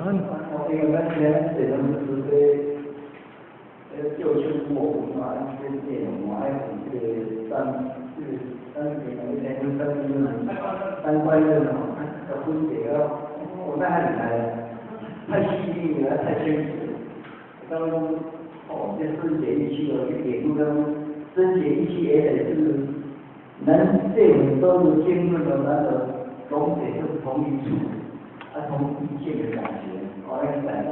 我因为咱现在这种就是叫求我嘛，这电嘛，还有这个三观的嘛，要分解啊，我那里来了，太细腻了，太清楚了。刚哦，这分解一期了，一点不跟分解一期也得是能这种都是兼论的那个溶解是同一处，同一切的感觉，我来感到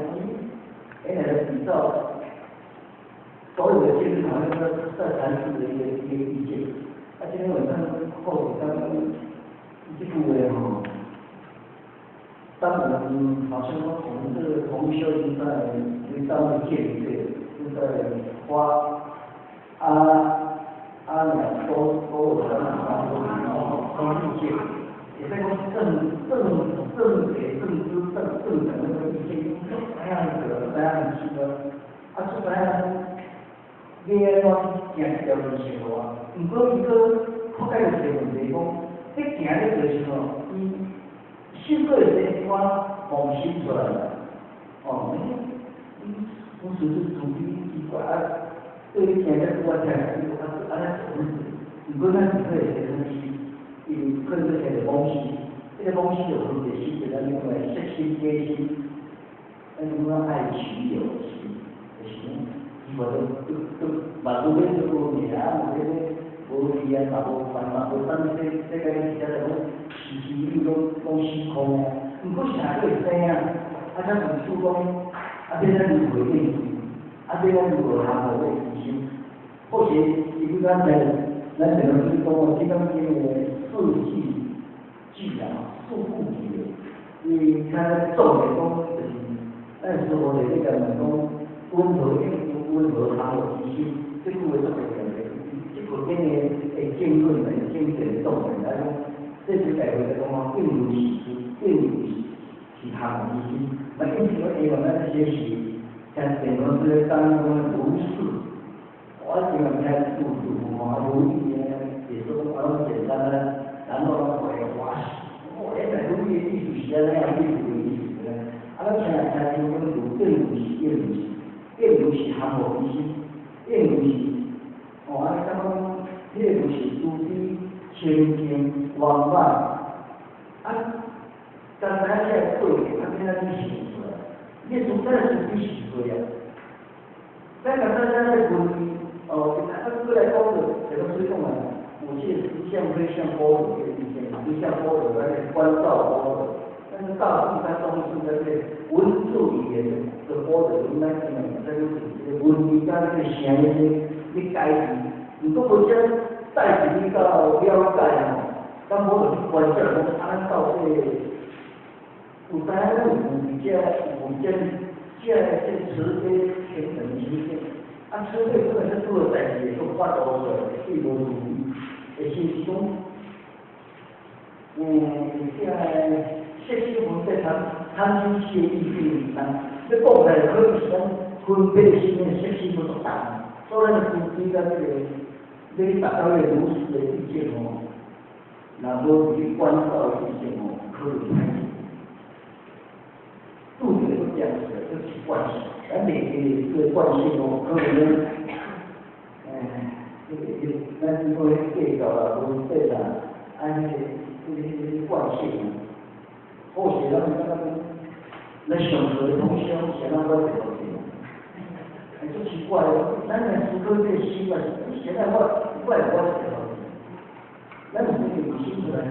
那个比较。所有的建筑好像在阐述的一个意见，今天晚上后刚这部的哈，当然好像我们这个同修是在当的建立是在花阿两都有的同意见，也在说正给正知正的那个意见，这样子这样子的，是这样。你安怎行一条路线路啊？毋过伊个覆盖的问题讲，你行咧就是吼，伊受过一寡模式出来了。哦，我属是主义奇怪啊，对你行咧我听安尼做，毋过咱只可以写东西，伊可能写个模式，这个模式就分解是咱用来色心皆心，咱什么爱取有情，就是。我都嘛不会做你啊，无理啊，嘛无烦嘛，无等这个其他种是拢虚空啊。毋过啥都会知影，才问主讲，这咱如何应对？这咱如何行好的提升？或许因为咱整个是讲，这种四季具啊，四顾体的，你看重点讲就是，咱生活的这个讲温和温和好的提升，这个为什么这个跟的争论的争辩动的来讲，这是代表来讲并不是他们提升，那因此我希望咱学习像电动车当中的如是，我希望在速度如意呢，也是很简单的，然后呢我也花我也在如意艺术学那样艺术的艺术的，现在才有更并不是含糊其心，并不是安尼讲，并不是诸比清净圆满。刚才在对，现在你写出来，你从这是必须对啊。刚才在问过来讲的，这个是讲啊，有些是向非向波的意见，不向波的而且关照波的。但是大部分东西在这文字语言的波的，应该是在文字加那个声音你改变，如果不将带进到了解哦，那我就关键按照这有当然有这慈悲平等心性，慈悲不能是做在也做发到的最多主义的信息中，现在。这些我们在谈心协议里面，这讲来可以讲分配性的信息不同，所以呢，应该这个你达到的如实的意见哦，那么去关照意见哦，可以排除。杜绝这样子的，这是惯性，而每个惯性哦，可能咱因为介绍了，我们对的，按这些惯性。或许咱们那选择的东西，写到我这东西，很奇怪哦。咱们时刻在新的，现在我写东西，咱们这个新出来，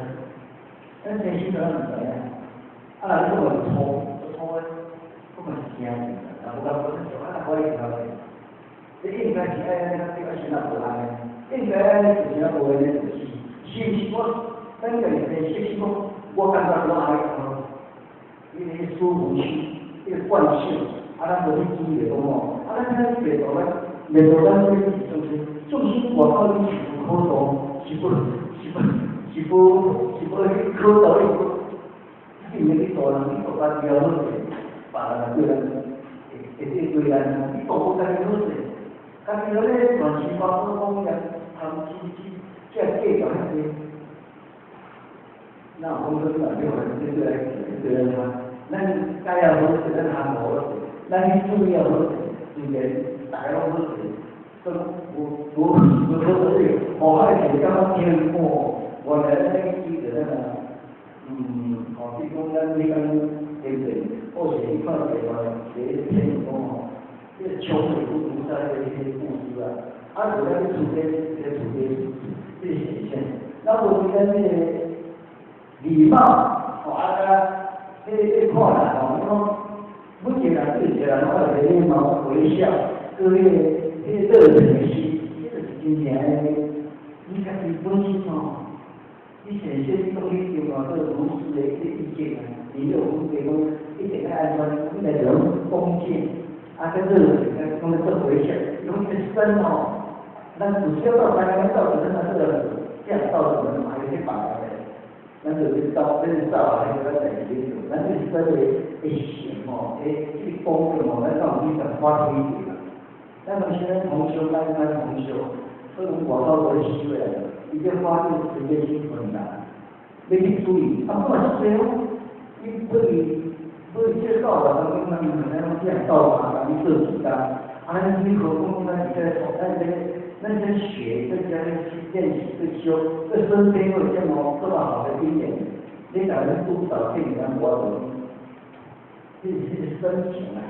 咱这新出来怎么样？你跟我拖，根本是这样子的。我我也知道的。这应该是这个现在不来，应该是现在不会的东西。是我咱个是信息我感到我还。因为舒服区，这个惯性，咱无去注意讲哦，咱看阅读咱这个重心我靠你是不可动，是不可导的，因为你做人，你做把标准，把对人，对人，你做不干的东西，干的咧乱七八糟讲呀，这计较那些，那我们说哪句话对人他。咱该要喝水，咱拿无喝水，咱去注意要喝水，应该大家拢喝水，都无喝水，我还是刚刚听过，我来那个记得那个，比如讲咱你讲对不对？或者一块地方写篇讲吼，这个穷水不读山的一些故事啊，有那个土地这个现象，那我觉得这个礼貌。这看人讲，每一个人对一个人，我有礼貌微笑，各位热情的心，这就是真正的。你家己本身吼，你先东西对话做如实的意见啊，你有分别讲，一定要按照你来讲恭敬，跟热情，跟做微笑，用一个身哦，咱只需要到三个到底那个这样到底还有些把握的。咱就是到真走啊，迄个在里头，咱就是说会行吼，去公平吼，咱到底怎发挥去啦？咱们现在同修，咱同修，所以我到我机会来了，一个法律直接去困难，要去注意，不是这样，你不介绍了，那可能这样到嘛，你做几单，你何况那你在那些学，再加上去练习、去修，这身边有这么好的经验，你哪能多少对你来我这是深情啊，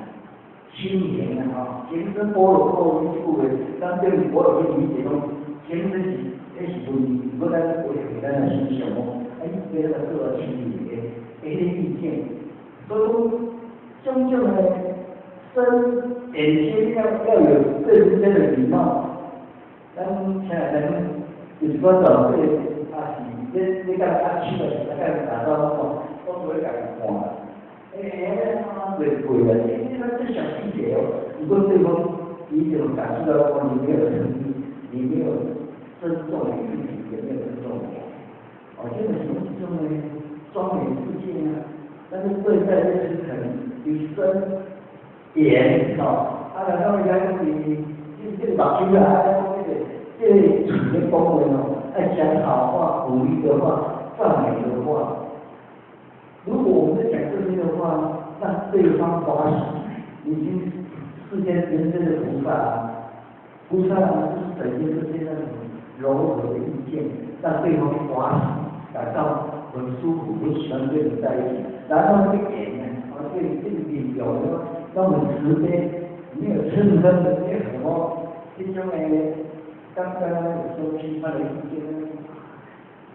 心灵啊，行深般若波罗蜜故为，当对我有个理解中，行深是那是不但我有咱的心想哦，别人做心理的一些意见，所以说真正的深典型要有对人间的礼貌。咱现在人就是讲到这你讲去了，打到我不会甲伊看啦。贵啦，这小细节哦。如果对方你怎么感受到说你没有诚意，你没有尊重你自己，也没有尊重我，这个什么尊重呢？庄严世界啊，但是对待这是很有深严然后人家这个老师啊，这个处的功能哦，爱讲好话、鼓励的话、赞美的话。如果我们在讲这些的话，让对方欢喜，已经世间人生的菩萨啊，就是整天这些那种柔和的意见，让对方欢喜，感到很舒服、很喜欢跟你在一起。然后这个点呢，这个理由呢，那么慈悲，没有嗔恨，没有什么。这种刚刚有说批判的意见呢，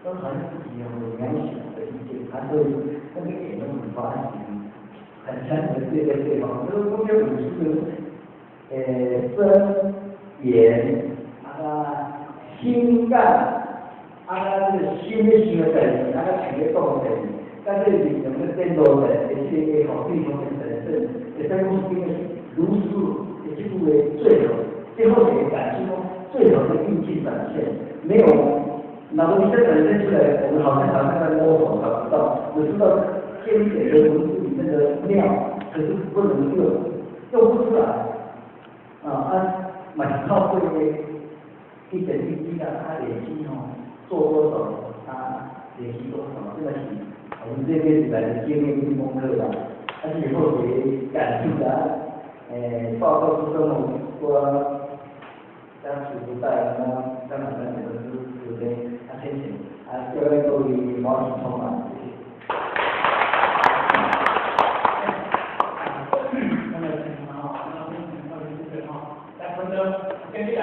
都很自己很渺小的意见，所以那个也能很发喜，很强的对待对方。这个中间武士深言心干，这个心的行为在里，情的动在里，但这里有没有更多的一些好对方的神圣，也在公司里面如是也几乎为最好。最后给感情中最好的运气展现，没有，哪怕你这展现出来，我们好像在摸索，找不到，我知道天给的文字里面的料，可是不能用不出来，蛮靠会一点一滴的，他累积做多少，他累积多少，这个是我们这边子来的经验跟功课吧，但是以后给感触的，报告出生活说。当时不在当然我们是对谢谢各位各位毛主充满谢谢。那么好，那我们到这里来分钟，跟你讲，